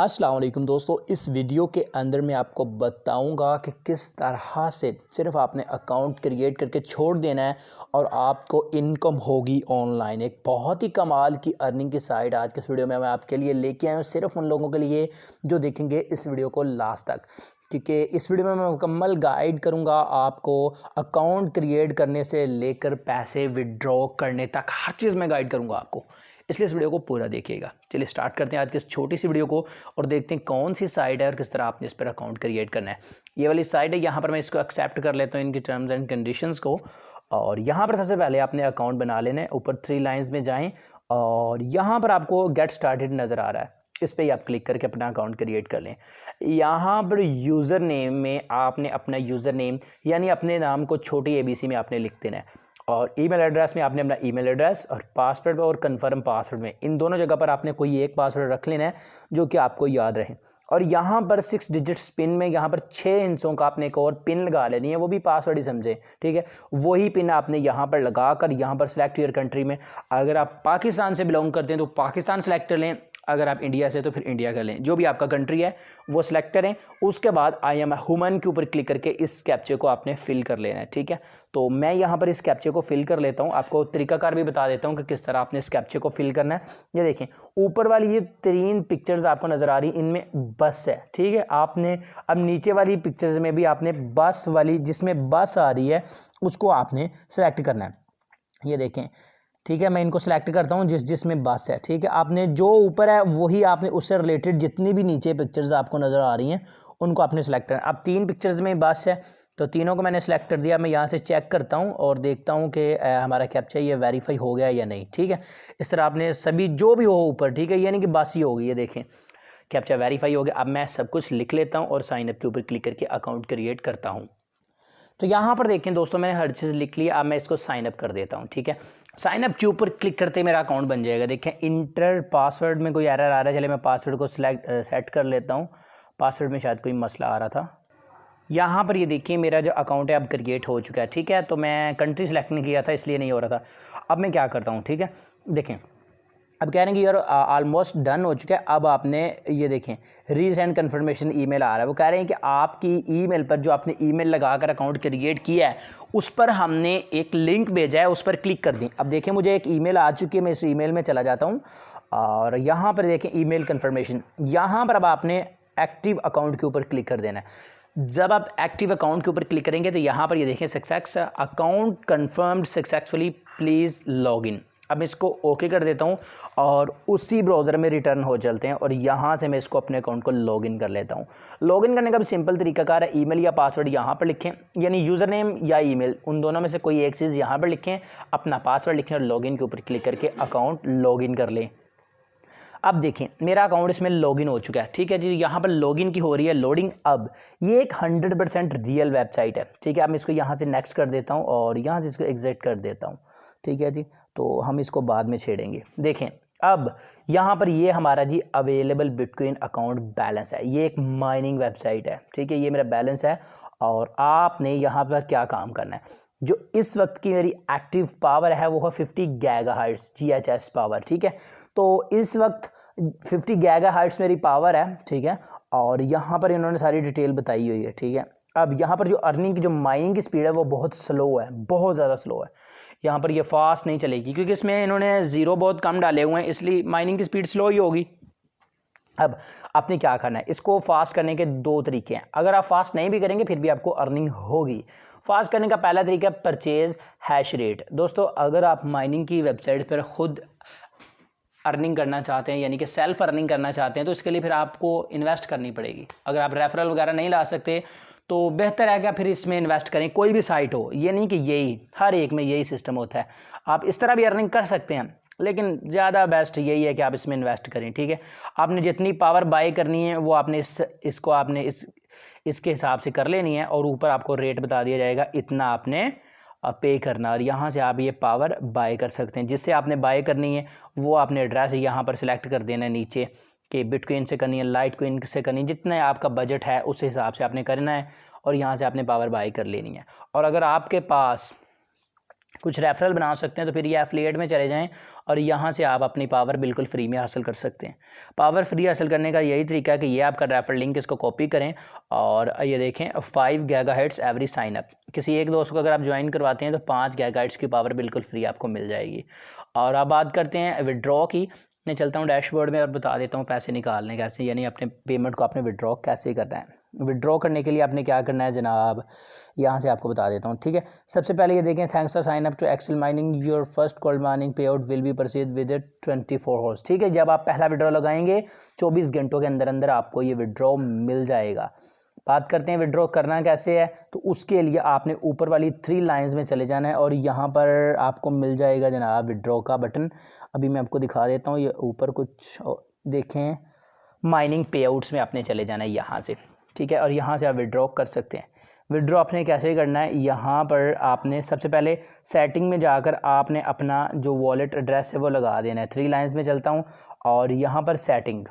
अस्सलाम वालेकुम दोस्तों, इस वीडियो के अंदर मैं आपको बताऊंगा कि किस तरह से सिर्फ आपने अकाउंट क्रिएट करके छोड़ देना है और आपको इनकम होगी ऑनलाइन। एक बहुत ही कमाल की अर्निंग की साइट आज के वीडियो में मैं आपके लिए लेके आया हूँ, सिर्फ उन लोगों के लिए जो देखेंगे इस वीडियो को लास्ट तक, क्योंकि इस वीडियो में मैं मुकम्मल गाइड करूंगा आपको अकाउंट क्रिएट करने से लेकर पैसे विड्रॉ करने तक, हर चीज़ में गाइड करूंगा आपको, इसलिए इस वीडियो को पूरा देखिएगा। चलिए स्टार्ट करते हैं आज की इस छोटी सी वीडियो को और देखते हैं कौन सी साइट है और किस तरह आपने इस पर अकाउंट क्रिएट करना है। ये वाली साइट है, यहाँ पर मैं इसको एक्सेप्ट कर लेता हूँ, इनकी टर्म्स एंड कंडीशंस को। और यहाँ पर सबसे पहले आपने अकाउंट बना लेना है, ऊपर 3 लाइन्स में जाएँ और यहाँ पर आपको गेट स्टार्टेड नज़र आ रहा है, इस पर ही आप क्लिक करके अपना अकाउंट क्रिएट कर लें। यहाँ पर यूज़र नेम में आपने अपना यूज़र नेम यानी अपने नाम को छोटी ABC में आपने लिख देना है और ईमेल एड्रेस में आपने अपना ईमेल एड्रेस और पासवर्ड और कंफर्म पासवर्ड में इन दोनों जगह पर आपने कोई एक पासवर्ड रख लेना है जो कि आपको याद रहे। और यहाँ पर 6 डिजिट्स पिन में यहाँ पर 6 हिस्सों का आपने एक और पिन लगा लेनी है, वो भी पासवर्ड ही समझे, ठीक है। वही पिन आपने यहाँ पर लगा कर यहाँ पर सिलेक्ट योर कंट्री में, अगर आप पाकिस्तान से बिलोंग करते हैं तो पाकिस्तान सेलेक्ट कर लें, अगर आप इंडिया से तो फिर इंडिया कर लें, जो भी आपका कंट्री है वो सिलेक्ट करें। उसके बाद आई एम ह्यूमन के ऊपर क्लिक करके इस कैप्चे को आपने फिल कर लेना है, ठीक है। तो मैं यहाँ पर इस कैप्चे को फिल कर लेता हूँ, आपको तरीकाकार भी बता देता हूँ कि किस तरह आपने इस कैप्चे को फिल करना है। ये देखें ऊपर वाली ये 3 पिक्चर्स आपको नज़र आ रही, इनमें बस है, ठीक है। आपने अब नीचे वाली पिक्चर्स में भी आपने बस वाली जिसमें बस आ रही है उसको आपने सेलेक्ट करना है। ये देखें, ठीक है, मैं इनको सेलेक्ट करता हूँ जिसमें बस है, ठीक है। आपने जो ऊपर है वही आपने उससे रिलेटेड जितनी भी नीचे पिक्चर्स आपको नज़र आ रही हैं उनको आपने सेलेक्ट करना है। अब 3 पिक्चर्स में बस है तो तीनों को मैंने सेलेक्ट कर दिया। मैं यहाँ से चेक करता हूँ और देखता हूँ कि हमारा कैप्चा ये वेरीफाई हो गया या नहीं, ठीक है। इस तरह आपने सभी जो भी हो ऊपर, ठीक है, यानी कि बस ही होगी। ये देखें कैप्चा वेरीफाई हो गया। अब मैं सब कुछ लिख लेता हूँ और साइन अप के ऊपर क्लिक करके अकाउंट क्रिएट करता हूँ। तो यहाँ पर देखें दोस्तों मैंने हर चीज़ लिख ली, अब मैं इसको साइन अप कर देता हूँ, ठीक है। साइन अप के ऊपर क्लिक करते ही मेरा अकाउंट बन जाएगा। देखें इंटर पासवर्ड में कोई एरर आ रहा है, चले मैं पासवर्ड को सेट कर लेता हूँ, पासवर्ड में शायद कोई मसला आ रहा था। यहाँ पर ये देखिए मेरा जो अकाउंट है अब क्रिएट हो चुका है, ठीक है। तो मैं कंट्री सेलेक्ट नहीं किया था इसलिए नहीं हो रहा था। अब मैं क्या करता हूँ, ठीक है, देखें अब कह रहे हैं कि यार ऑलमोस्ट डन हो चुका है। अब आपने ये देखें रीसेंड कन्फर्मेशन ईमेल आ रहा है, वो कह रहे हैं कि आपकी ईमेल पर जो आपने ईमेल लगाकर अकाउंट क्रिएट किया है उस पर हमने एक लिंक भेजा है, उस पर क्लिक कर दें। अब देखें मुझे एक ईमेल आ चुकी है, मैं इस ईमेल में चला जाता हूँ और यहाँ पर देखें ईमेल कन्फर्मेशन, यहाँ पर अब आपने एक्टिव अकाउंट के ऊपर क्लिक कर देना है। जब आप एक्टिव अकाउंट के ऊपर क्लिक करेंगे तो यहाँ पर ये देखें success account confirmed successfully please login. अब मैं इसको ओके कर देता हूँ और उसी ब्राउज़र में रिटर्न हो चलते हैं और यहाँ से मैं इसको अपने अकाउंट को लॉगिन कर लेता हूँ। लॉगिन करने का भी सिंपल तरीकाकार है, ईमेल या पासवर्ड यहाँ पर लिखें, यानी यूज़र नेम या ईमेल उन दोनों में से कोई एक चीज़ यहाँ पर लिखें, अपना पासवर्ड लिखें और लॉगिन के ऊपर क्लिक करके अकाउंट लॉगिन कर लें। अब देखें मेरा अकाउंट इसमें लॉगिन हो चुका है, ठीक है जी। यहाँ पर लॉगिन की हो रही है लोडिंग। अब ये एक 100% रियल वेबसाइट है, ठीक है। अब मैं इसको यहाँ से नेक्स्ट कर देता हूँ और यहाँ से इसको एग्जिट कर देता हूँ, ठीक है जी। तो हम इसको बाद में छेड़ेंगे। देखें अब यहाँ पर ये हमारा जी अवेलेबल बिटकॉइन अकाउंट बैलेंस है, ये एक माइनिंग वेबसाइट है, ठीक है। ये मेरा बैलेंस है और आपने यहाँ पर क्या काम करना है, जो इस वक्त की मेरी एक्टिव पावर है वो है 50 गीगाहर्ट्ज़ GHz पावर, ठीक है। तो इस वक्त 50 गीगाहर्ट्ज़ मेरी पावर है, ठीक है। और यहाँ पर इन्होंने सारी डिटेल बताई हुई है, ठीक है। अब यहाँ पर जो अर्निंग की जो माइनिंग की स्पीड है वो बहुत स्लो है, बहुत ज़्यादा स्लो है। यहाँ पर ये फास्ट नहीं चलेगी क्योंकि इसमें इन्होंने ज़ीरो बहुत कम डाले हुए हैं, इसलिए माइनिंग की स्पीड स्लो ही होगी। अब आपने क्या करना है, इसको फास्ट करने के 2 तरीके हैं। अगर आप फास्ट नहीं भी करेंगे फिर भी आपको अर्निंग होगी। फास्ट करने का पहला तरीका है परचेज हैश रेट। दोस्तों अगर आप माइनिंग की वेबसाइट पर खुद अर्निंग करना चाहते हैं, यानी कि सेल्फ अर्निंग करना चाहते हैं, तो इसके लिए फिर आपको इन्वेस्ट करनी पड़ेगी। अगर आप रेफरल वगैरह नहीं ला सकते तो बेहतर है कि फिर इसमें इन्वेस्ट करें, कोई भी साइट हो, ये नहीं कि यही हर एक में यही सिस्टम होता है। आप इस तरह भी अर्निंग कर सकते हैं लेकिन ज़्यादा बेस्ट यही है कि आप इसमें इन्वेस्ट करें, ठीक है। आपने जितनी पावर बाय करनी है वो आपने इसको आपने इसके हिसाब से कर लेनी है और ऊपर आपको रेट बता दिया जाएगा, इतना आपने पे करना और यहाँ से आप ये पावर बाय कर सकते हैं। जिससे आपने बाय करनी है वो आपने एड्रेस यहाँ पर सिलेक्ट कर देना है नीचे कि बिटकॉइन से करनी है, लाइट कॉइन से करनी है, जितना आपका बजट है उस हिसाब से आपने करना है और यहाँ से आपने पावर बाय कर लेनी है। और अगर आपके पास कुछ रेफरल बना सकते हैं, तो फिर ये एफिलिएट में चले जाएं और यहाँ से आप अपनी पावर बिल्कुल फ्री में हासिल कर सकते हैं। पावर फ्री हासिल करने का यही तरीका है कि ये आपका रेफरल लिंक, इसको कॉपी करें और ये देखें 5 गीगाहर्ट्ज़ एवरी साइन अप। किसी एक दोस्त को अगर आप ज्वाइन करवाते हैं तो 5 गीगाहर्ट्ज़ की पावर बिल्कुल फ्री आपको मिल जाएगी। और अब बात करते हैं विड्रॉ की। मैं चलता हूँ डैशबोर्ड में और बता देता हूँ पैसे निकालने कैसे, यानी अपने पेमेंट को आपने विड्रॉ कैसे करना है। विड्रॉ करने के लिए आपने क्या करना है जनाब, यहाँ से आपको बता देता हूँ, ठीक है। सबसे पहले ये देखें, thanks for sign up to Excel mining, your first cold mining pay out will be proceed with 24 hours, ठीक है। जब आप पहला विड्रॉ लगाएंगे 24 घंटों के अंदर अंदर आपको ये विड्रॉ मिल जाएगा। बात करते हैं विड्रॉ करना कैसे है, तो उसके लिए आपने ऊपर वाली 3 लाइंस में चले जाना है और यहाँ पर आपको मिल जाएगा जनाब विड्रॉ का बटन। अभी मैं आपको दिखा देता हूँ, ये ऊपर कुछ देखें, माइनिंग पे आउट्स में आपने चले जाना है यहाँ से, ठीक है। और यहाँ से आप विड्रॉ कर सकते हैं। विड्रॉ आपने कैसे करना है, यहाँ पर आपने सबसे पहले सेटिंग में जाकर आपने अपना जो वॉलेट एड्रेस है वो लगा देना है। 3 लाइंस में चलता हूँ और यहाँ पर सेटिंग,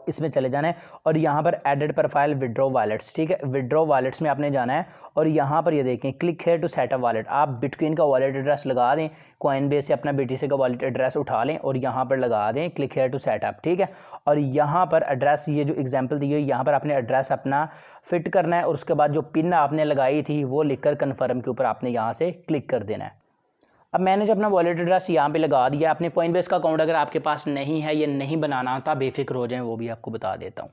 इसमें चले जाना है और यहाँ पर एडेड प्रोफाइल विड्रॉ वॉलेट्स, ठीक है। विड्रॉ वॉलेट्स में आपने जाना है और यहाँ पर ये देखें click here to setup wallet. आप बिटकॉइन का वॉलेट एड्रेस लगा दें, कॉइनबेस से अपना BTC का वॉलेट एड्रेस उठा लें और यहाँ पर लगा दें क्लिक हेयर टू सेटअप, ठीक है। और यहाँ पर एड्रेस, ये जो एग्जाम्पल दी है, यहाँ पर आपने एड्रेस अपना फिट करना है और उसके बाद जो पिन आपने लगाई थी वो लिखकर कन्फर्म के ऊपर आपने यहाँ से क्लिक कर देना है। अब मैंने जो अपना वॉलेट एड्रेस यहाँ पे लगा दिया। अपने कॉइनबेस का अकाउंट अगर आपके पास नहीं है, ये नहीं बनाना आता, बेफिक्र हो जाएं, वो भी आपको बता देता हूँ।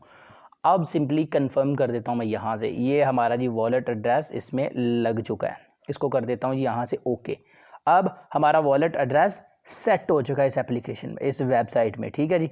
अब सिंपली कंफर्म कर देता हूँ मैं यहाँ से, ये हमारा जी वॉलेट एड्रेस इसमें लग चुका है। इसको कर देता हूँ जी यहाँ से ओके। अब हमारा वॉलेट एड्रेस सेट हो चुका है इस एप्लीकेशन में, इस वेबसाइट में, ठीक है जी।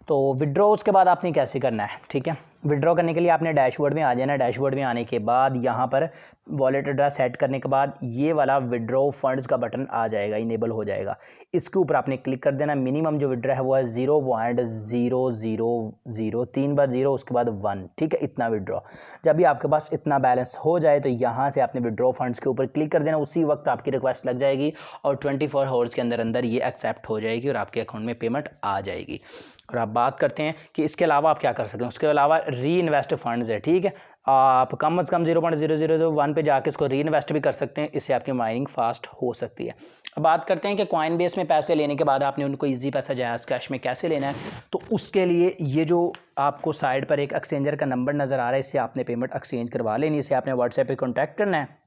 तो विड्रॉ उसके बाद आपने कैसे करना है, ठीक है। विड्रॉ करने के लिए आपने डैशबोर्ड में आ जाना। डैशबोर्ड में आने के बाद यहाँ पर वॉलेट एड्रेस सेट करने के बाद ये वाला विड्रॉ फंड्स का बटन आ जाएगा, इनेबल हो जाएगा। इसके ऊपर आपने क्लिक कर देना। मिनिमम जो विड्रॉ है वो है 0.000, 3 बार 0 उसके बाद 1, ठीक है। इतना विड्रॉ, जब भी आपके पास इतना बैलेंस हो जाए तो यहाँ से आपने विड्रॉ फंड्स के ऊपर क्लिक कर देना। उसी वक्त आपकी रिक्वेस्ट लग जाएगी और 24 आवर्स के अंदर अंदर ये एक्सेप्ट हो जाएगी और आपके अकाउंट में पेमेंट आ जाएगी। और आप बात करते हैं कि इसके अलावा आप क्या कर सकते हैं। उसके अलावा री इन्वेस्ट फंड्स है, ठीक है। आप कम से कम 0.0001 पे जाके इसको री इन्वेस्ट भी कर सकते हैं। इससे आपकी माइनिंग फास्ट हो सकती है। अब बात करते हैं कि कॉइनबेस में पैसे लेने के बाद आपने उनको ईजी पैसा जायज़ कैश में कैसे लेना है। तो उसके लिए ये जो आपको साइड पर एक एक्सचेंजर का नंबर नज़र आ रहा है, इससे आपने पेमेंट एक्सचेंज करवा लेनी। इसे आपने व्हाट्सएप पर कॉन्टैक्ट करना है,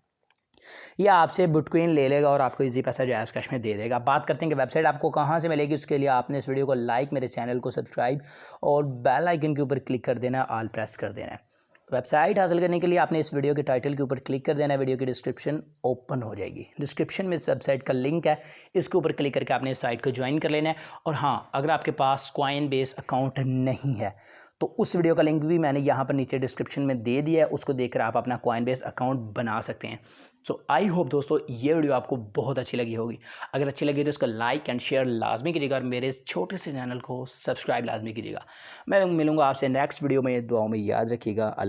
या आपसे बिटकॉइन ले लेगा और आपको इजी पैसा जायज़ कैश में दे देगा। बात करते हैं कि वेबसाइट आपको कहाँ से मिलेगी। उसके लिए आपने इस वीडियो को लाइक, मेरे चैनल को सब्सक्राइब और बेल आइकन के ऊपर क्लिक कर देना, ऑल प्रेस कर देना है। वेबसाइट हासिल करने के लिए आपने इस वीडियो के टाइटल के ऊपर क्लिक कर देना है। वीडियो की डिस्क्रिप्शन ओपन हो जाएगी। डिस्क्रिप्शन में इस वेबसाइट का लिंक है, इसके ऊपर क्लिक करके आपने इस साइट को ज्वाइन कर लेना है। और हाँ, अगर आपके पास कॉइनबेस अकाउंट नहीं है तो उस वीडियो का लिंक भी मैंने यहाँ पर नीचे डिस्क्रिप्शन में दे दिया है, उसको देखकर आप अपना कॉइनबेस अकाउंट बना सकते हैं। सो आई होप दोस्तों ये वीडियो आपको बहुत अच्छी लगी होगी। अगर अच्छी लगी तो इसको लाइक एंड शेयर लाजमी कीजिएगा और मेरे इस छोटे से चैनल को सब्सक्राइब लाजमी कीजिएगा। मैं मिलूंगा आपसे नेक्स्ट वीडियो में। दुआओं में याद रखिएगा।